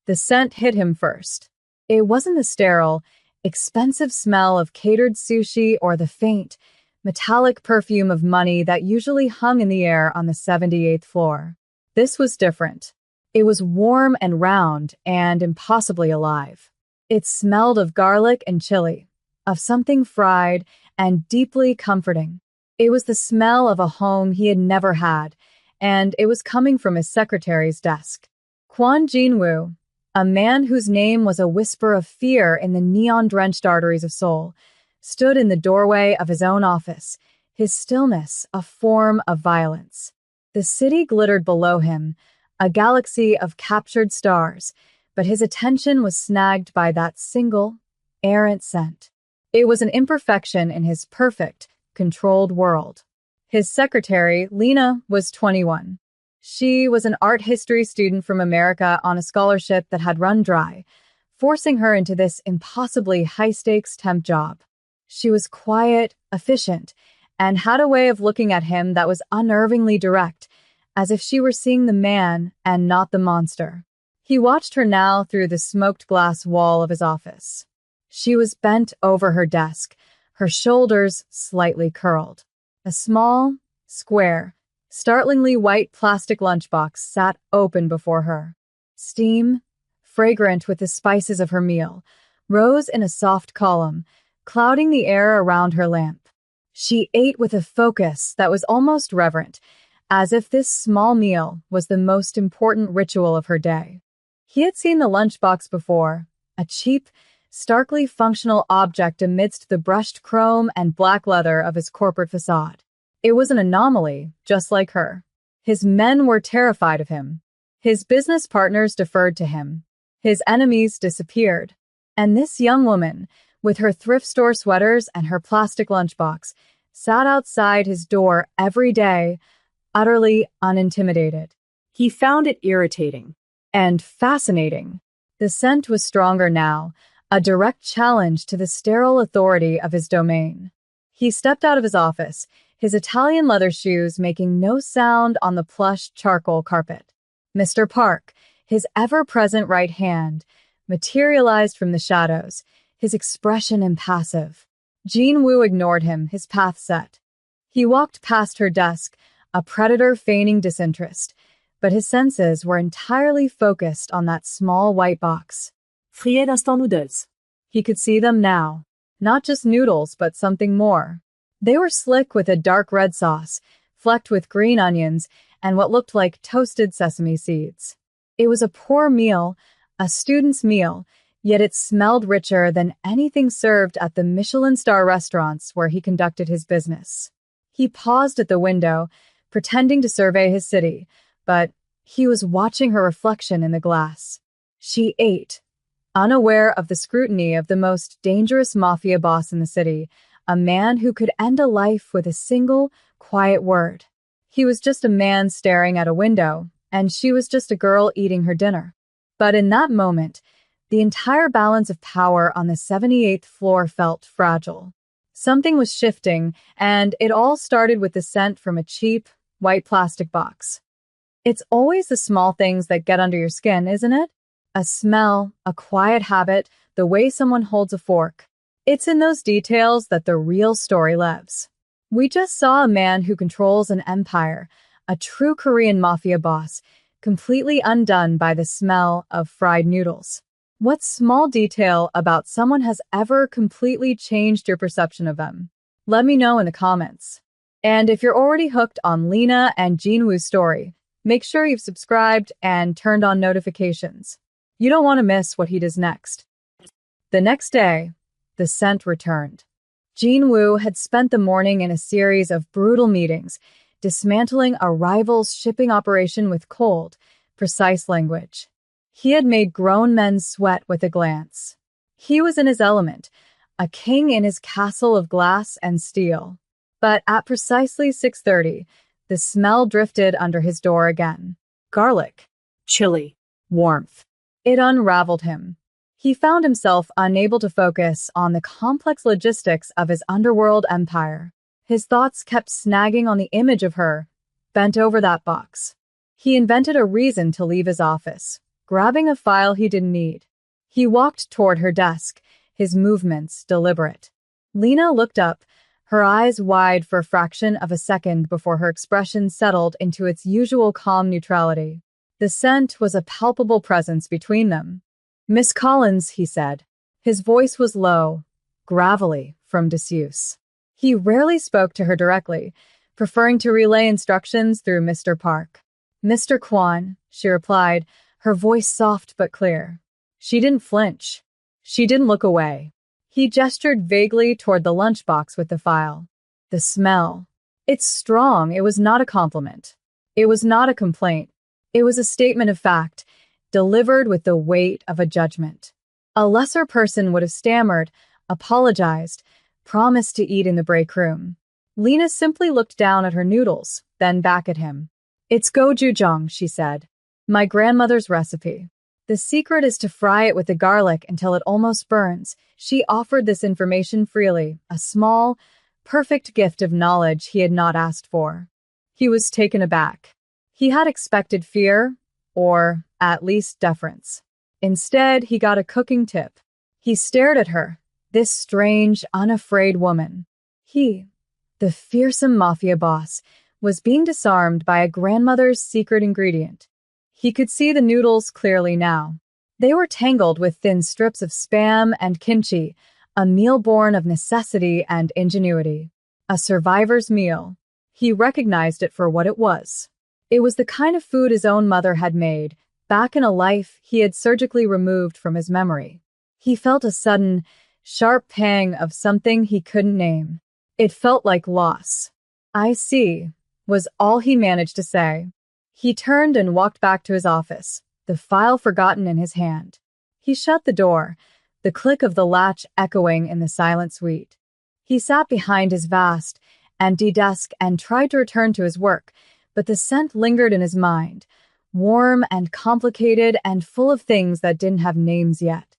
The scent hit him first. It wasn't the sterile, expensive smell of catered sushi or the faint, metallic perfume of money that usually hung in the air on the 78th floor. This was different. It was warm and round and impossibly alive. It smelled of garlic and chili, of something fried and deeply comforting. It was the smell of a home he had never had, and it was coming from his secretary's desk. Kwon Jin-woo, a man whose name was a whisper of fear in the neon-drenched arteries of Seoul, stood in the doorway of his own office, his stillness a form of violence. The city glittered below him, a galaxy of captured stars, but his attention was snagged by that single, errant scent. It was an imperfection in his perfect, controlled world. His secretary, Lena, was 21. She was an art history student from America on a scholarship that had run dry, forcing her into this impossibly high-stakes temp job. She was quiet, efficient, and had a way of looking at him that was unnervingly direct, as if she were seeing the man and not the monster. He watched her now through the smoked glass wall of his office. She was bent over her desk, her shoulders slightly curled. A small, square, startlingly white plastic lunchbox sat open before her. Steam, fragrant with the spices of her meal, rose in a soft column, clouding the air around her lamp. She ate with a focus that was almost reverent, as if this small meal was the most important ritual of her day. He had seen the lunchbox before, a cheap, starkly functional object amidst the brushed chrome and black leather of his corporate facade. It was an anomaly, just like her. His men were terrified of him. His business partners deferred to him. His enemies disappeared. And this young woman, with her thrift store sweaters and her plastic lunchbox, sat outside his door every day, utterly unintimidated. He found it irritating and fascinating. The scent was stronger now, a direct challenge to the sterile authority of his domain. He stepped out of his office, his Italian leather shoes making no sound on the plush charcoal carpet. Mr. Park, his ever-present right hand, materialized from the shadows, his expression impassive. Jin-woo ignored him, his path set. He walked past her desk, a predator feigning disinterest, but his senses were entirely focused on that small white box. Frites d'instant noodles. He could see them now. Not just noodles, but something more. They were slick with a dark red sauce, flecked with green onions, and what looked like toasted sesame seeds. It was a poor meal, a student's meal, yet it smelled richer than anything served at the Michelin star restaurants where he conducted his business. He paused at the window, pretending to survey his city, but he was watching her reflection in the glass. She ate, unaware of the scrutiny of the most dangerous mafia boss in the city, a man who could end a life with a single, quiet word. He was just a man staring at a window, and she was just a girl eating her dinner. But in that moment, the entire balance of power on the 78th floor felt fragile. Something was shifting, and it all started with the scent from a cheap, white plastic box. It's always the small things that get under your skin, isn't it? A smell, a quiet habit, the way someone holds a fork. It's in those details that the real story lives. We just saw a man who controls an empire, a true Korean Mafia boss, completely undone by the smell of fried noodles. What small detail about someone has ever completely changed your perception of them? Let me know in the comments. And if you're already hooked on Lena and Jin-woo's story, make sure you've subscribed and turned on notifications. You don't want to miss what he does next. The next day, the scent returned. Jin-woo had spent the morning in a series of brutal meetings, dismantling a rival's shipping operation with cold, precise language. He had made grown men sweat with a glance. He was in his element, a king in his castle of glass and steel. But at precisely 6:30, the smell drifted under his door again. Garlic. Chili. Warmth. It unraveled him. He found himself unable to focus on the complex logistics of his underworld empire. His thoughts kept snagging on the image of her, bent over that box. He invented a reason to leave his office. grabbing a file he didn't need. He walked toward her desk, his movements deliberate. Lena looked up, her eyes wide for a fraction of a second before her expression settled into its usual calm neutrality. The scent was a palpable presence between them. "Miss Collins," he said. His voice was low, gravelly from disuse. He rarely spoke to her directly, preferring to relay instructions through Mr. Park. "Mr. Kwan," she replied, her voice soft but clear. She didn't flinch. She didn't look away. He gestured vaguely toward the lunchbox with the file. The smell. It's strong. It was not a compliment. It was not a complaint. It was a statement of fact, delivered with the weight of a judgment. A lesser person would have stammered, apologized, promised to eat in the break room. Lena simply looked down at her noodles, then back at him. "It's gochujang," she said. "My grandmother's recipe. The secret is to fry it with the garlic until it almost burns." She offered this information freely, a small, perfect gift of knowledge he had not asked for. He was taken aback. He had expected fear, or at least deference. Instead, he got a cooking tip. He stared at her, this strange, unafraid woman. He, the fearsome mafia boss, was being disarmed by a grandmother's secret ingredient. He could see the noodles clearly now. They were tangled with thin strips of spam and kimchi, a meal born of necessity and ingenuity. A survivor's meal. He recognized it for what it was. It was the kind of food his own mother had made, back in a life he had surgically removed from his memory. He felt a sudden, sharp pang of something he couldn't name. It felt like loss. "I see," was all he managed to say. He turned and walked back to his office, the file forgotten in his hand. He shut the door, the click of the latch echoing in the silent suite. He sat behind his vast, empty desk and tried to return to his work, but the scent lingered in his mind, warm and complicated and full of things that didn't have names yet.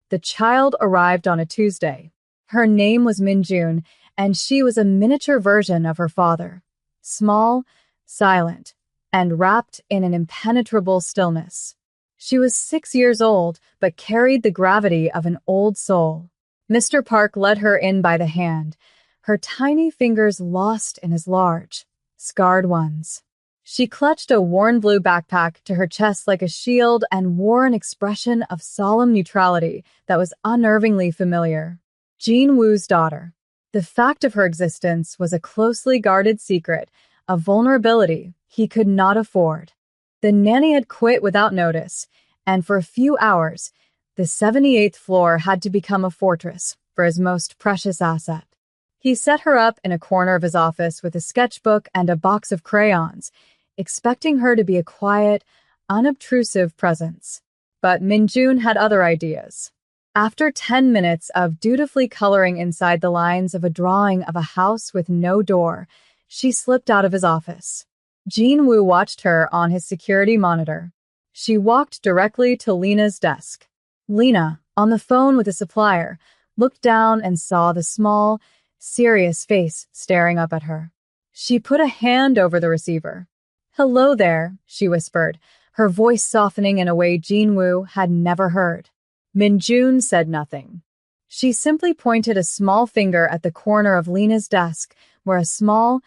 The child arrived on a Tuesday. Her name was Minjun, and she was a miniature version of her father. Small, silent, and wrapped in an impenetrable stillness. She was 6 years old, but carried the gravity of an old soul. Mr. Park led her in by the hand, her tiny fingers lost in his large, scarred ones. She clutched a worn blue backpack to her chest like a shield and wore an expression of solemn neutrality that was unnervingly familiar. Jean Woo's daughter. The fact of her existence was a closely guarded secret, a vulnerability he could not afford. The nanny had quit without notice, and for a few hours, the 78th floor had to become a fortress for his most precious asset. He set her up in a corner of his office with a sketchbook and a box of crayons, expecting her to be a quiet, unobtrusive presence. But Minjun had other ideas. After 10 minutes of dutifully coloring inside the lines of a drawing of a house with no door, she slipped out of his office. Jean Woo watched her on his security monitor. She walked directly to Lena's desk. Lena, on the phone with a supplier, looked down and saw the small, serious face staring up at her. She put a hand over the receiver. "Hello there," she whispered, her voice softening in a way Jean Woo had never heard. Minjun said nothing. She simply pointed a small finger at the corner of Lena's desk, where a small,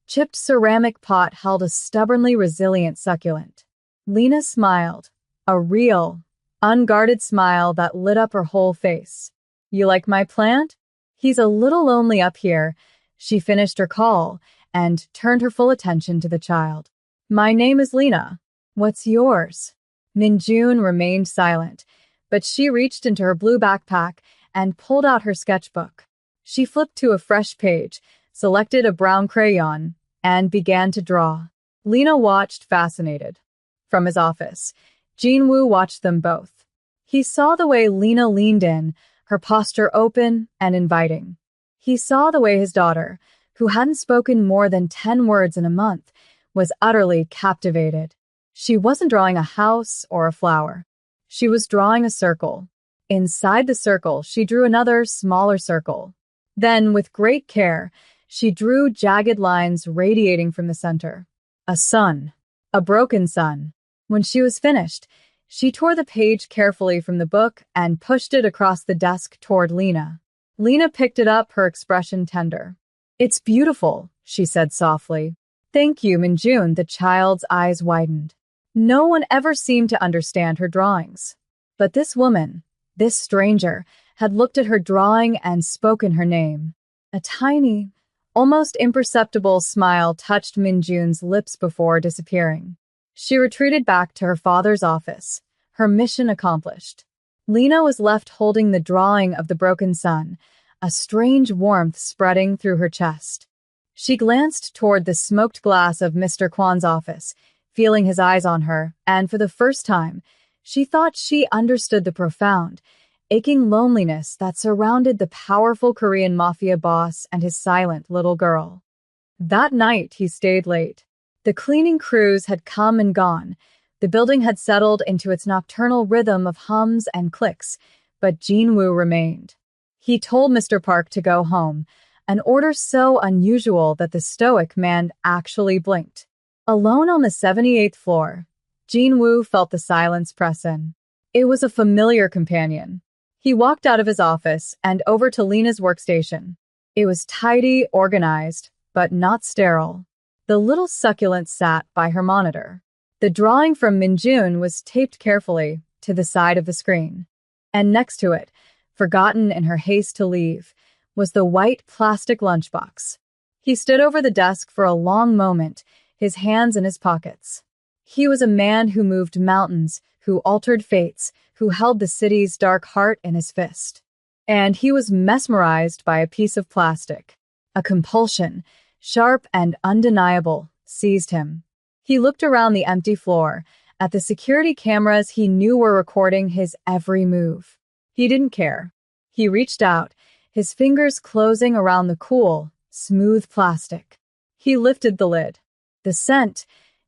chipped ceramic pot held a stubbornly resilient succulent. Lena smiled, a real, unguarded smile that lit up her whole face. "You like my plant? He's a little lonely up here." She finished her call and turned her full attention to the child. "My name is Lena. What's yours?" Minjun remained silent, but she reached into her blue backpack and pulled out her sketchbook. She flipped to a fresh page, selected a brown crayon, and began to draw. Lena watched, fascinated. From his office, Jean Woo watched them both. He saw the way Lena leaned in, her posture open and inviting. He saw the way his daughter, who hadn't spoken more than 10 words in a month, was utterly captivated. She wasn't drawing a house or a flower. She was drawing a circle. Inside the circle, she drew another, smaller circle. Then, with great care, she drew jagged lines radiating from the center. A sun. A broken sun. When she was finished, She tore the page carefully from the book and pushed it across the desk toward Lena. Lena picked it up, her expression tender. "It's beautiful," she said softly. "Thank you, Minjun." The child's eyes widened. No one ever seemed to understand her drawings. But this woman, this stranger, had looked at her drawing and spoken her name. A tiny, almost imperceptible smile touched Minjun's lips before disappearing. She retreated back to her father's office, her mission accomplished. Lena was left holding the drawing of the broken sun, a strange warmth spreading through her chest. She glanced toward the smoked glass of Mr. Kwan's office, feeling his eyes on her, and for the first time, she thought she understood the profound, aching loneliness that surrounded the powerful Korean Mafia boss and his silent little girl. That night, he stayed late. The cleaning crews had come and gone. The building had settled into its nocturnal rhythm of hums and clicks, but Jin-woo remained. He told Mr. Park to go home, an order so unusual that the stoic man actually blinked. Alone on the 78th floor, Jin-woo felt the silence press in. It was a familiar companion. He walked out of his office and over to Lena's workstation. It was tidy, organized, but not sterile. The little succulent sat by her monitor. The drawing from Minjun was taped carefully to the side of the screen. And next to it, forgotten in her haste to leave, was the white plastic lunchbox. He stood over the desk for a long moment, his hands in his pockets. He was a man who moved mountains, who altered fates, who held the city's dark heart in his fist. And he was mesmerized by a piece of plastic. A compulsion, sharp and undeniable, seized him. He looked around the empty floor, at the security cameras he knew were recording his every move. He didn't care. He reached out, his fingers closing around the cool, smooth plastic. He lifted the lid. The scent,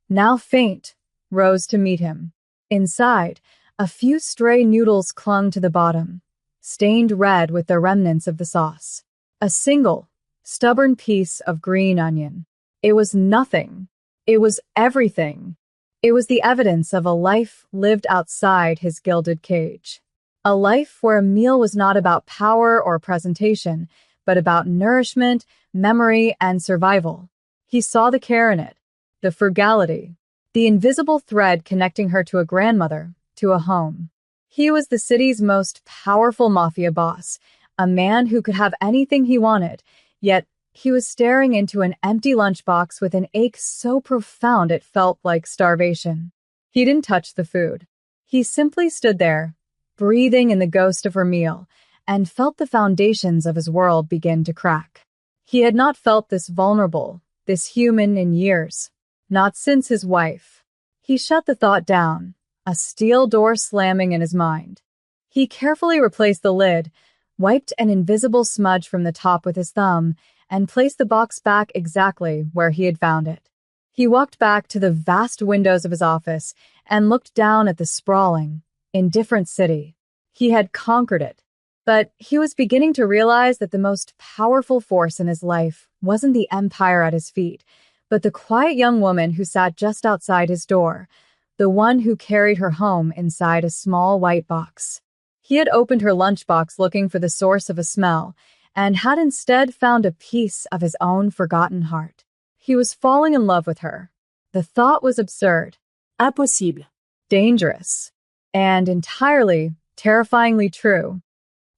now faint, rose to meet him. Inside, a few stray noodles clung to the bottom, stained red with the remnants of the sauce. A single, stubborn piece of green onion. It was nothing. It was everything. It was the evidence of a life lived outside his gilded cage. A life where a meal was not about power or presentation, but about nourishment, memory, and survival. He saw the care in it, the frugality, the invisible thread connecting her to a grandmother, to a home. He was the city's most powerful mafia boss, a man who could have anything he wanted, yet he was staring into an empty lunchbox with an ache so profound it felt like starvation. He didn't touch the food. He simply stood there, breathing in the ghost of her meal, and felt the foundations of his world begin to crack. He had not felt this vulnerable, this human in years, not since his wife. He shut the thought down, a steel door slamming in his mind. He carefully replaced the lid, wiped an invisible smudge from the top with his thumb, and placed the box back exactly where he had found it. He walked back to the vast windows of his office and looked down at the sprawling, indifferent city. He had conquered it, but he was beginning to realize that the most powerful force in his life wasn't the empire at his feet, but the quiet young woman who sat just outside his door, the one who carried her home inside a small white box. He had opened her lunchbox looking for the source of a smell, and had instead found a piece of his own forgotten heart. He was falling in love with her. The thought was absurd, Impossible. dangerous, and entirely, terrifyingly true.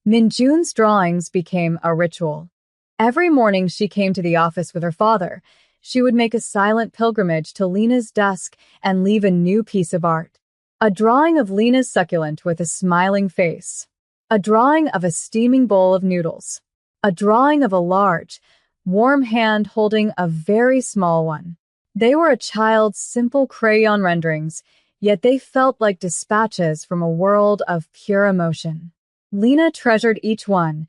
Minjun's drawings became a ritual. Every morning she came to the office with her father. She would make a silent pilgrimage to Lena's desk and leave a new piece of art. A drawing of Lena's succulent with a smiling face. A drawing of a steaming bowl of noodles. A drawing of a large, warm hand holding a very small one. They were a child's simple crayon renderings, yet they felt like dispatches from a world of pure emotion. Lena treasured each one,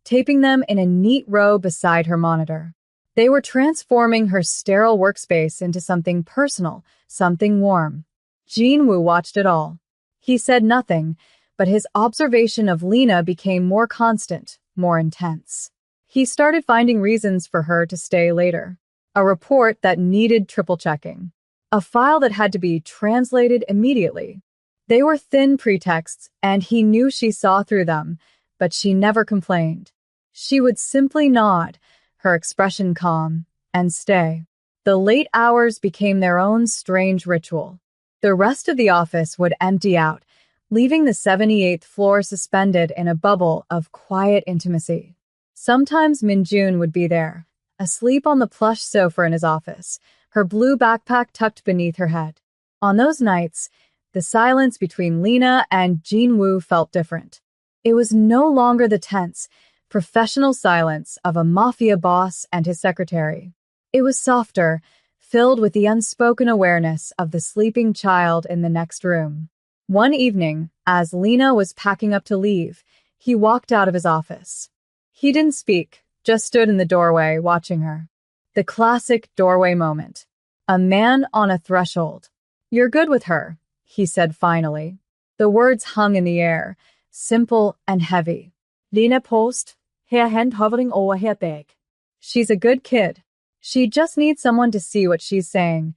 taping them in a neat row beside her monitor. They were transforming her sterile workspace into something personal, something warm. Jin-woo watched it all. He said nothing, but his observation of Lena became more constant, more intense. He started finding reasons for her to stay later. A report that needed triple checking. A file that had to be translated immediately. They were thin pretexts, and he knew she saw through them, but she never complained. She would simply nod, her expression calm, and stay. The late hours became their own strange ritual. The rest of the office would empty out, leaving the 78th floor suspended in a bubble of quiet intimacy. Sometimes Minjun would be there, asleep on the plush sofa in his office, her blue backpack tucked beneath her head. On those nights, the silence between Lena and Jinwoo felt different. It was no longer the tense, professional silence of a mafia boss and his secretary. It was softer, filled with the unspoken awareness of the sleeping child in the next room. One evening, as Lena was packing up to leave, he walked out of his office. He didn't speak, just stood in the doorway watching her. The classic doorway moment. A man on a threshold. "You're good with her," he said finally. The words hung in the air, simple and heavy. Lena paused, her hand hovering over her bag. "She's a good kid. She just needs someone to see what she's saying."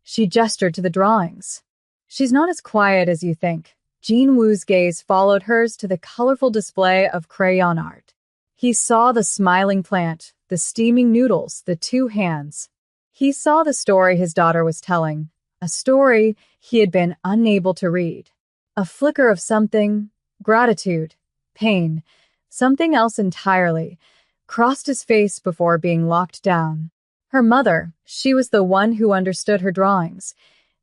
She gestured to the drawings. "She's not as quiet as you think." Jinwoo's gaze followed hers to the colorful display of crayon art. He saw the smiling plant, the steaming noodles, the two hands. He saw the story his daughter was telling, a story he had been unable to read. A flicker of something, gratitude, pain, something else entirely, crossed his face before being locked down. Her mother, she was the one who understood her drawings.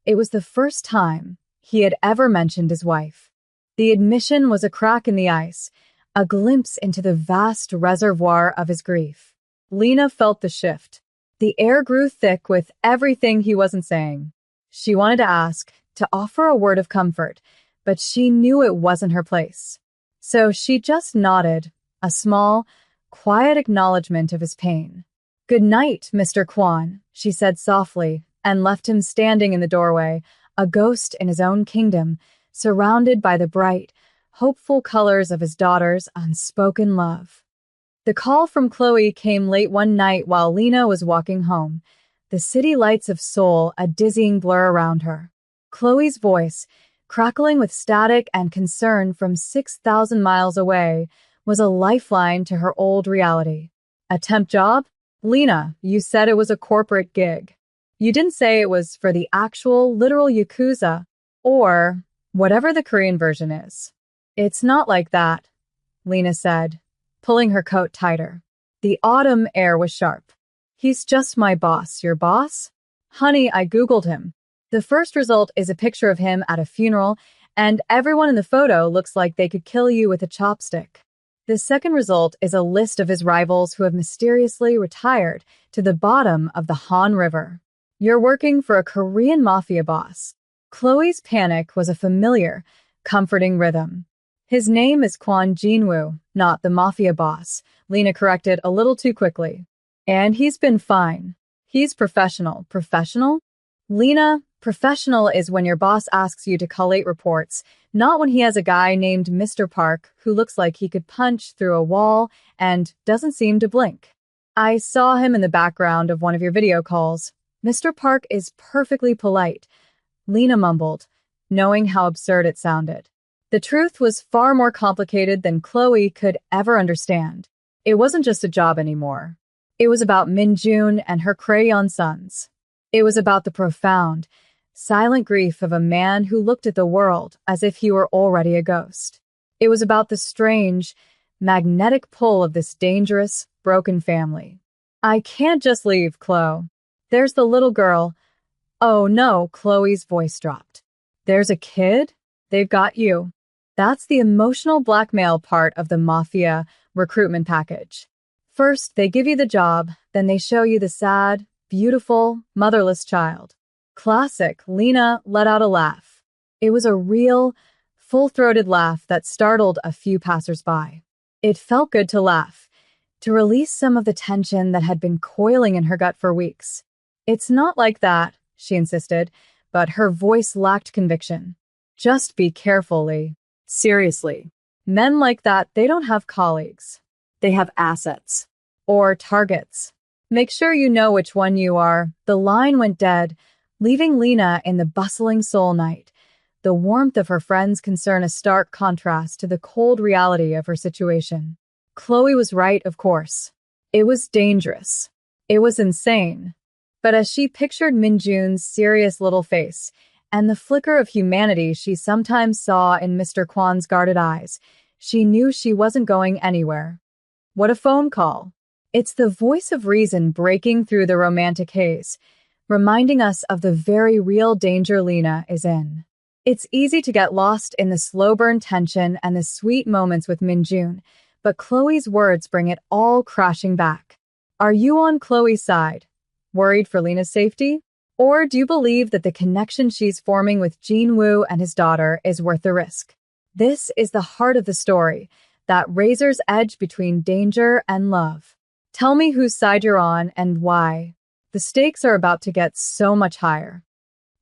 It was the first time he had ever mentioned his wife. The admission was a crack in the ice, a glimpse into the vast reservoir of his grief. Lena felt the shift. The air grew thick with everything he wasn't saying. She wanted to ask, to offer a word of comfort, but she knew it wasn't her place. So she just nodded, a small, quiet acknowledgement of his pain. "Good night, Mr. Kwan," she said softly, and left him standing in the doorway, a ghost in his own kingdom, surrounded by the bright, hopeful colors of his daughter's unspoken love. The call from Chloe came late one night while Lena was walking home, the city lights of Seoul a dizzying blur around her. Chloe's voice, crackling with static and concern from 6,000 miles away, was a lifeline to her old reality. "A temp job? Lena, you said it was a corporate gig. You didn't say it was for the actual, literal Yakuza, or whatever the Korean version is." "It's not like that," Lena said, pulling her coat tighter. The autumn air was sharp. "He's just my boss." "Your boss?" "Honey, I Googled him. The first result is a picture of him at a funeral, and everyone in the photo looks like they could kill you with a chopstick. The second result is a list of his rivals who have mysteriously retired to the bottom of the Han River. You're working for a Korean Mafia boss." Chloe's panic was a familiar, comforting rhythm. "His name is Kwon Jinwoo, not the Mafia boss," Lena corrected a little too quickly. "And he's been fine. He's professional." "Professional?" "Lena, professional is when your boss asks you to collate reports, not when he has a guy named Mr. Park who looks like he could punch through a wall and doesn't seem to blink. I saw him in the background of one of your video calls. Mr. Park is perfectly polite," Lena mumbled, knowing how absurd it sounded. The truth was far more complicated than Chloe could ever understand. It wasn't just a job anymore. It was about Minjun and her crayon sons. It was about the profound, silent grief of a man who looked at the world as if he were already a ghost. It was about the strange, magnetic pull of this dangerous, broken family. "I can't just leave, Chloe. There's the little girl." "Oh no," Chloe's voice dropped. "There's a kid? They've got you." That's the emotional blackmail part of the mafia recruitment package. First, they give you the job, then they show you the sad, beautiful, motherless child. Classic, Lena let out a laugh. It was a real, full-throated laugh that startled a few passersby. It felt good to laugh, to release some of the tension that had been coiling in her gut for weeks. "It's not like that," she insisted, but her voice lacked conviction. "Just be careful, Lee. Seriously. Men like that, they don't have colleagues. They have assets. Or targets. Make sure you know which one you are." The line went dead, leaving Lena in the bustling Seoul night, the warmth of her friend's concern a stark contrast to the cold reality of her situation. Chloe was right, of course. It was dangerous. It was insane. But as she pictured Minjun's serious little face and the flicker of humanity she sometimes saw in Mr. Kwan's guarded eyes, she knew she wasn't going anywhere. What a phone call. It's the voice of reason breaking through the romantic haze, reminding us of the very real danger Lena is in. It's easy to get lost in the slow-burn tension and the sweet moments with Minjun, but Chloe's words bring it all crashing back. Are you on Chloe's side, worried for Lena's safety? Or do you believe that the connection she's forming with Jinwoo and his daughter is worth the risk? This is the heart of the story, that razor's edge between danger and love. Tell me whose side you're on and why. The stakes are about to get so much higher.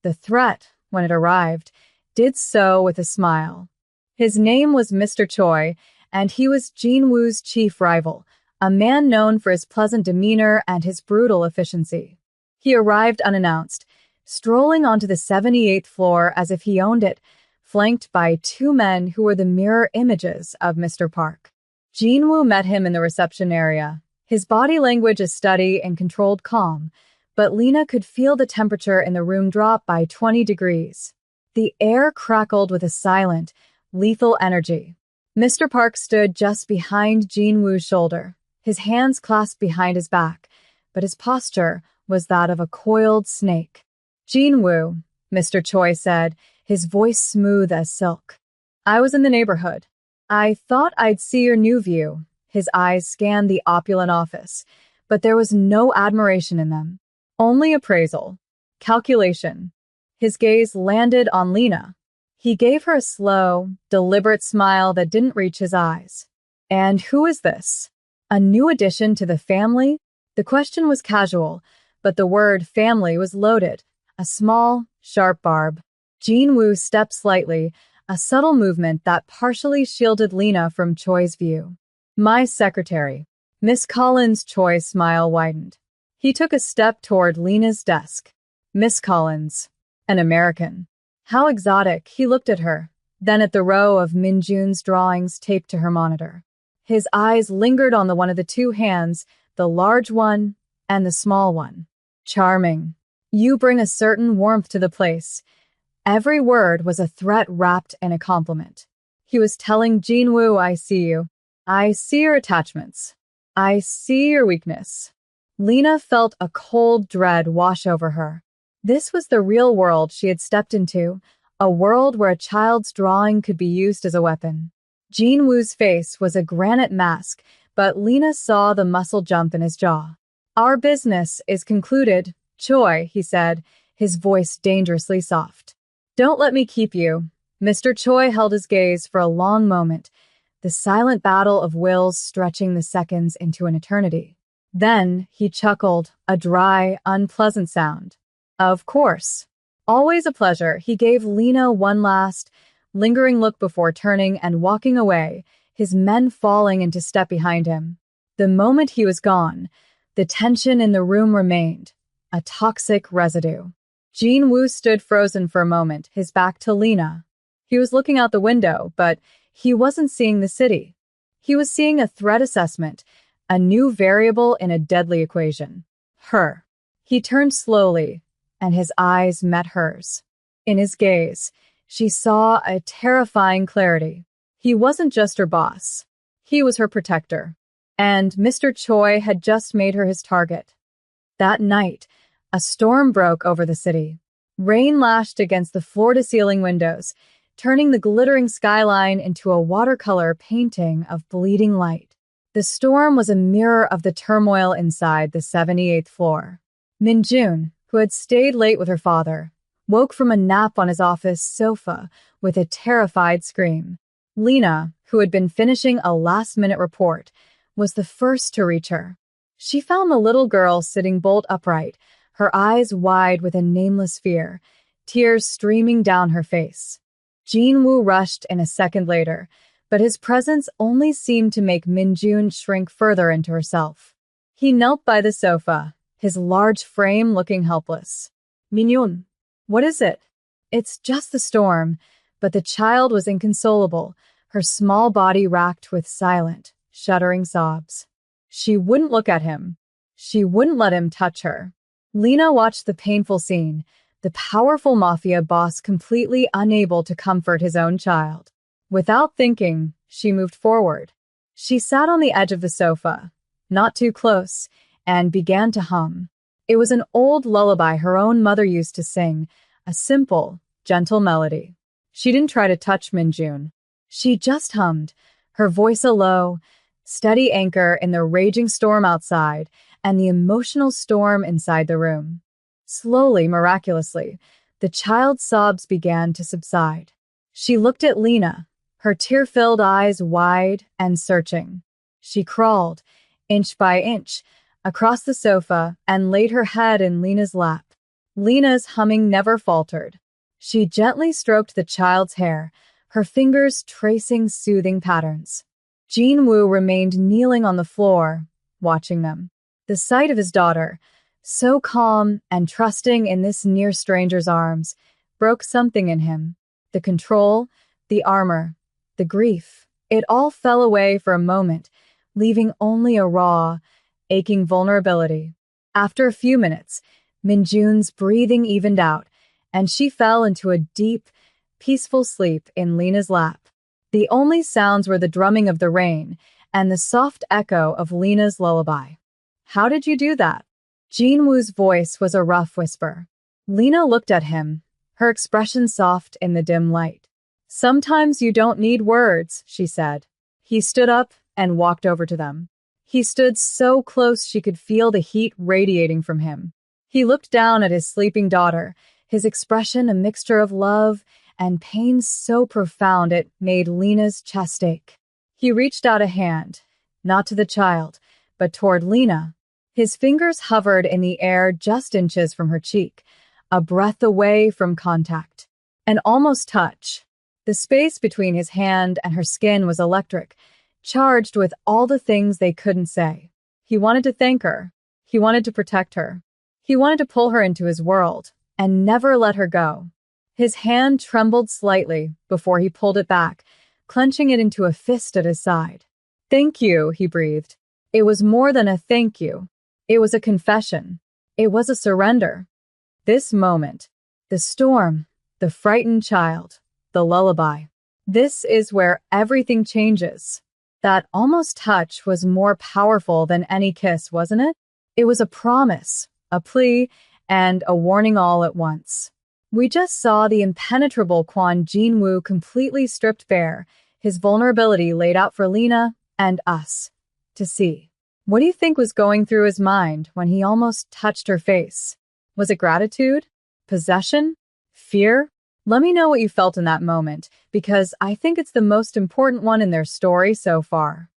The threat, when it arrived, did so with a smile. His name was Mr. Choi, and he was Jinwoo's chief rival, a man known for his pleasant demeanor and his brutal efficiency. He arrived unannounced, strolling onto the 78th floor as if he owned it, flanked by two men who were the mirror images of Mr. Park. Jinwoo met him in the reception area, his body language a steady and controlled calm, but Lena could feel the temperature in the room drop by 20 degrees. The air crackled with a silent, lethal energy. Mr. Park stood just behind Jinwoo's shoulder, his hands clasped behind his back, but his posture was that of a coiled snake. Jinwoo, Mr. Choi said, his voice smooth as silk. I was in the neighborhood. I thought I'd see your new view. His eyes scanned the opulent office, but there was no admiration in them. Only appraisal. Calculation. His gaze landed on Lena. He gave her a slow, deliberate smile that didn't reach his eyes. And who is this? A new addition to the family? The question was casual, but the word family was loaded. A small, sharp barb. Jinwoo stepped slightly, a subtle movement that partially shielded Lena from Choi's view. My secretary. Miss Collins' Choi's smile widened. He took a step toward Lena's desk. Miss Collins. An American. How exotic, he looked at her, then at the row of Minjun's drawings taped to her monitor. His eyes lingered on the one of the two hands, the large one and the small one. Charming. You bring a certain warmth to the place. Every word was a threat wrapped in a compliment. He was telling Jinwoo, I see you. I see your attachments. I see your weakness. Lena felt a cold dread wash over her. This was the real world she had stepped into, a world where a child's drawing could be used as a weapon. Jinwoo's face was a granite mask, but Lena saw the muscle jump in his jaw. Our business is concluded, Choi, he said, his voice dangerously soft. Don't let me keep you. Mr. Choi held his gaze for a long moment, the silent battle of wills stretching the seconds into an eternity. Then he chuckled, a dry, unpleasant sound. Of course. Always a pleasure. He gave Lena one last, lingering look before turning and walking away, his men falling into step behind him. The moment he was gone, the tension in the room remained, a toxic residue. Jinwoo stood frozen for a moment, his back to Lena. He was looking out the window, but he wasn't seeing the city. He was seeing a threat assessment, a new variable in a deadly equation. Her. He turned slowly, and his eyes met hers. In his gaze, she saw a terrifying clarity. He wasn't just her boss. He was her protector. And Mr. Choi had just made her his target. That night, a storm broke over the city. Rain lashed against the floor-to-ceiling windows, turning the glittering skyline into a watercolor painting of bleeding light. The storm was a mirror of the turmoil inside the 78th floor. Minjun, who had stayed late with her father, woke from a nap on his office sofa with a terrified scream. Lena, who had been finishing a last-minute report, was the first to reach her. She found the little girl sitting bolt upright, her eyes wide with a nameless fear, tears streaming down her face. Jinwoo rushed in a second later, but his presence only seemed to make Minjun shrink further into herself. He knelt by the sofa, his large frame looking helpless. Minjun, what is it? It's just the storm, but the child was inconsolable, her small body racked with silent, shuddering sobs. She wouldn't look at him. She wouldn't let him touch her. Lena watched the painful scene, the powerful mafia boss completely unable to comfort his own child. Without thinking, she moved forward. She sat on the edge of the sofa, not too close, and began to hum. It was an old lullaby her own mother used to sing, a simple, gentle melody. She didn't try to touch Minjun. She just hummed, her voice a low, steady anchor in the raging storm outside and the emotional storm inside the room. Slowly, miraculously, the child's sobs began to subside. She looked at Lena, her tear-filled eyes wide and searching. She crawled, inch by inch, across the sofa and laid her head in Lena's lap. Lena's humming never faltered. She gently stroked the child's hair, her fingers tracing soothing patterns. Jin-woo remained kneeling on the floor, watching them. The sight of his daughter, so calm and trusting in this near stranger's arms, broke something in him. The control, the armor, the grief. It all fell away for a moment, leaving only a raw, aching vulnerability. After a few minutes, Minjun's breathing evened out, and she fell into a deep, peaceful sleep in Lena's lap. The only sounds were the drumming of the rain and the soft echo of Lena's lullaby. "How did you do that?" Jin-woo's voice was a rough whisper. Lena looked at him, her expression soft in the dim light. "Sometimes you don't need words," she said. He stood up and walked over to them. He stood so close she could feel the heat radiating from him. He looked down at his sleeping daughter, his expression a mixture of love and pain so profound it made Lena's chest ache. He reached out a hand, not to the child, but toward Lena. His fingers hovered in the air just inches from her cheek, a breath away from contact. An almost touch. The space between his hand and her skin was electric, charged with all the things they couldn't say. He wanted to thank her. He wanted to protect her. He wanted to pull her into his world and never let her go. His hand trembled slightly before he pulled it back, clenching it into a fist at his side. "Thank you," he breathed. It was more than a thank you. It was a confession. It was a surrender. This moment, the storm, the frightened child, the lullaby. This is where everything changes. That almost touch was more powerful than any kiss, wasn't it? It was a promise, a plea, and a warning all at once. We just saw the impenetrable Kwon Jin-woo completely stripped bare, his vulnerability laid out for Lena and us to see. What do you think was going through his mind when he almost touched her face? Was it gratitude? Possession? Fear? Let me know what you felt in that moment, because I think it's the most important one in their story so far.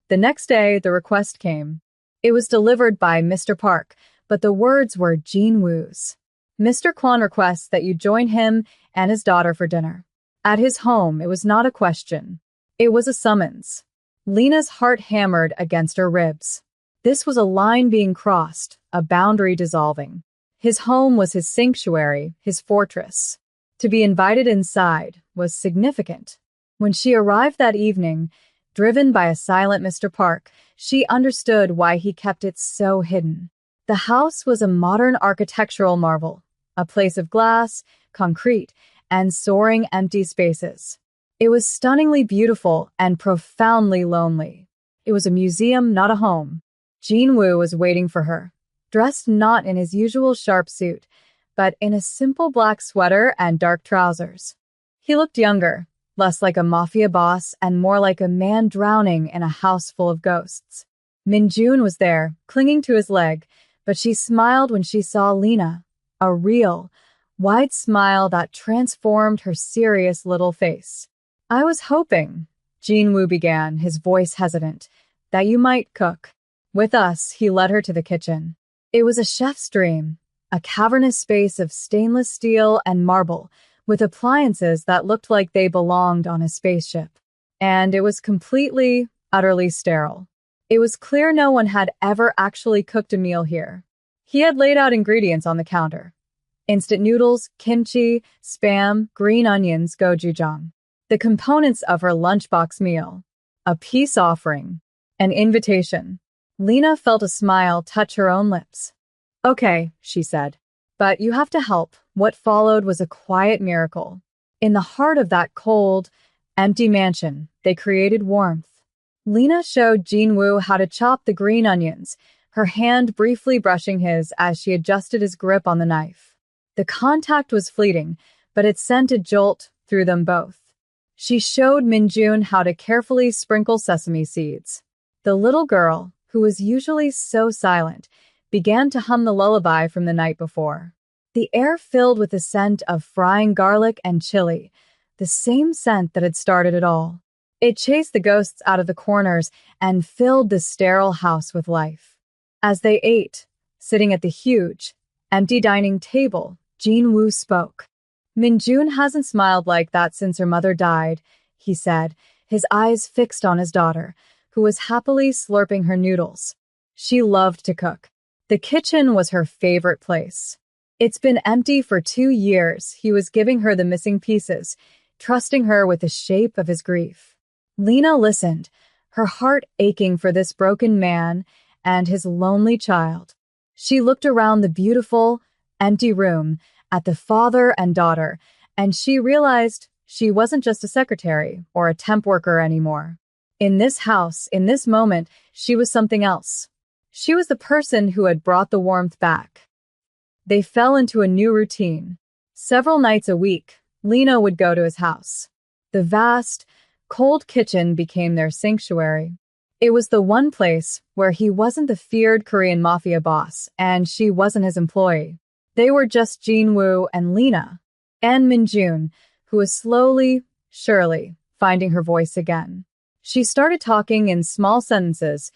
The next day, the request came. It was delivered by Mr. Park, but the words were Jin-woo's. Mr. Kwon requests that you join him and his daughter for dinner. At his home, it was not a question. It was a summons. Lena's heart hammered against her ribs. This was a line being crossed, a boundary dissolving. His home was his sanctuary, his fortress. To be invited inside was significant. When she arrived that evening, driven by a silent Mr. Park, she understood why he kept it so hidden. The house was a modern architectural marvel, a place of glass, concrete, and soaring empty spaces. It was stunningly beautiful and profoundly lonely. It was a museum, not a home. Jin-woo was waiting for her, dressed not in his usual sharp suit, but in a simple black sweater and dark trousers. He looked younger, less like a mafia boss and more like a man drowning in a house full of ghosts. Minjun was there, clinging to his leg, but she smiled when she saw Lena, a real, wide smile that transformed her serious little face. "I was hoping," Jin-woo began, his voice hesitant, "that you might cook." With us, he led her to the kitchen. It was a chef's dream, a cavernous space of stainless steel and marble, with appliances that looked like they belonged on a spaceship. And it was completely, utterly sterile. It was clear no one had ever actually cooked a meal here. He had laid out ingredients on the counter. Instant noodles, kimchi, spam, green onions, gochujang. The components of her lunchbox meal. A peace offering. An invitation. Lena felt a smile touch her own lips. Okay, she said. But you have to help. What followed was a quiet miracle. In the heart of that cold, empty mansion, they created warmth. Lena showed Jinwoo how to chop the green onions, her hand briefly brushing his as she adjusted his grip on the knife. The contact was fleeting, but it sent a jolt through them both. She showed Minjun how to carefully sprinkle sesame seeds. The little girl, who was usually so silent, began to hum the lullaby from the night before. The air filled with the scent of frying garlic and chili, the same scent that had started it all. It chased the ghosts out of the corners and filled the sterile house with life. As they ate, sitting at the huge, empty dining table, Jinwoo spoke. Minjun hasn't smiled like that since her mother died, he said, his eyes fixed on his daughter, who was happily slurping her noodles. She loved to cook. The kitchen was her favorite place. It's been empty for 2 years. He was giving her the missing pieces, trusting her with the shape of his grief. Lena listened, her heart aching for this broken man and his lonely child. She looked around the beautiful, empty room at the father and daughter, and she realized she wasn't just a secretary or a temp worker anymore. In this house, in this moment, she was something else. She was the person who had brought the warmth back. They fell into a new routine. Several nights a week, Lena would go to his house. The vast, cold kitchen became their sanctuary. It was the one place where he wasn't the feared Korean Mafia boss, and she wasn't his employee. They were just Jinwoo and Lena, and Minjun, who was slowly, surely, finding her voice again. She started talking in small sentences,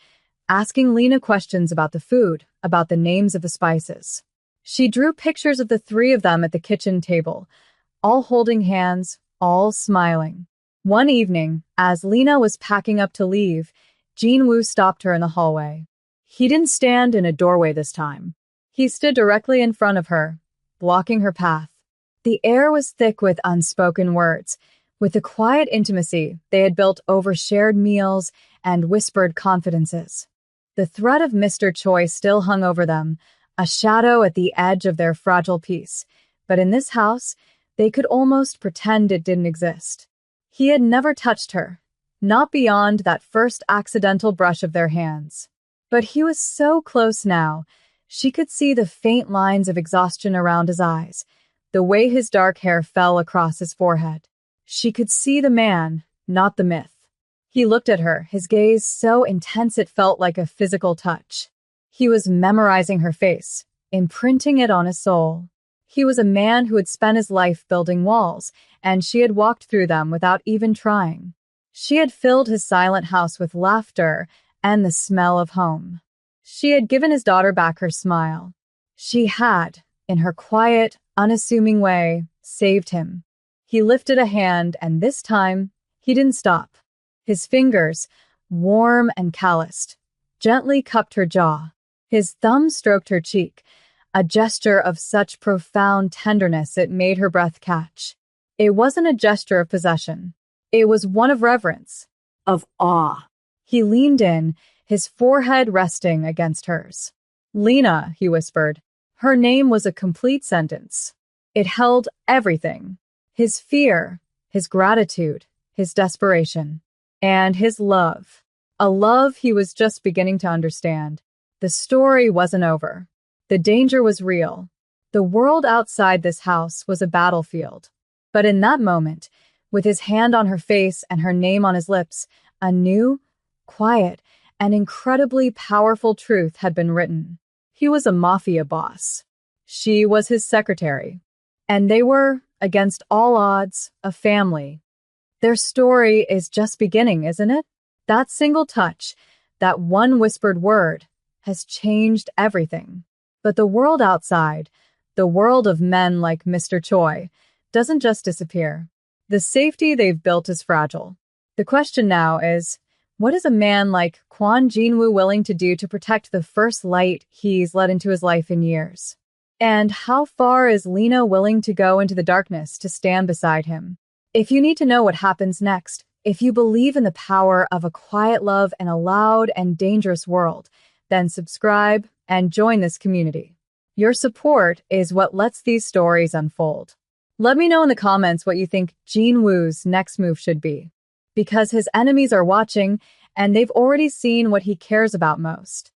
asking Lena questions about the food, about the names of the spices. She drew pictures of the three of them at the kitchen table, all holding hands, all smiling. One evening, as Lena was packing up to leave, Jinwoo stopped her in the hallway. He didn't stand in a doorway this time. He stood directly in front of her, blocking her path. The air was thick with unspoken words, with the quiet intimacy they had built over shared meals and whispered confidences. The threat of Mr. Choi still hung over them, a shadow at the edge of their fragile peace, but in this house, they could almost pretend it didn't exist. He had never touched her, not beyond that first accidental brush of their hands. But he was so close now, she could see the faint lines of exhaustion around his eyes, the way his dark hair fell across his forehead. She could see the man, not the myth. He looked at her, his gaze so intense it felt like a physical touch. He was memorizing her face, imprinting it on his soul. He was a man who had spent his life building walls, and she had walked through them without even trying. She had filled his silent house with laughter and the smell of home. She had given his daughter back her smile. She had, in her quiet, unassuming way, saved him. He lifted a hand, and this time, he didn't stop. His fingers, warm and calloused, gently cupped her jaw. His thumb stroked her cheek, a gesture of such profound tenderness it made her breath catch. It wasn't a gesture of possession. It was one of reverence, of awe. He leaned in, his forehead resting against hers. Lena, he whispered. Her name was a complete sentence. It held everything. His fear, his gratitude, his desperation, and his love. A love he was just beginning to understand. The story wasn't over. The danger was real. The world outside this house was a battlefield. But in that moment, with his hand on her face and her name on his lips, a new, quiet, and incredibly powerful truth had been written. He was a mafia boss. She was his secretary. And they were, against all odds, a family. Their story is just beginning, isn't it? That single touch, that one whispered word, has changed everything. But the world outside, the world of men like Mr. Choi, doesn't just disappear. The safety they've built is fragile. The question now is, what is a man like Kwon Jinwoo willing to do to protect the first light he's let into his life in years? And how far is Lena willing to go into the darkness to stand beside him? If you need to know what happens next, if you believe in the power of a quiet love in a loud and dangerous world, then subscribe and join this community. Your support is what lets these stories unfold. Let me know in the comments what you think Jin Woo's next move should be, because his enemies are watching and they've already seen what he cares about most.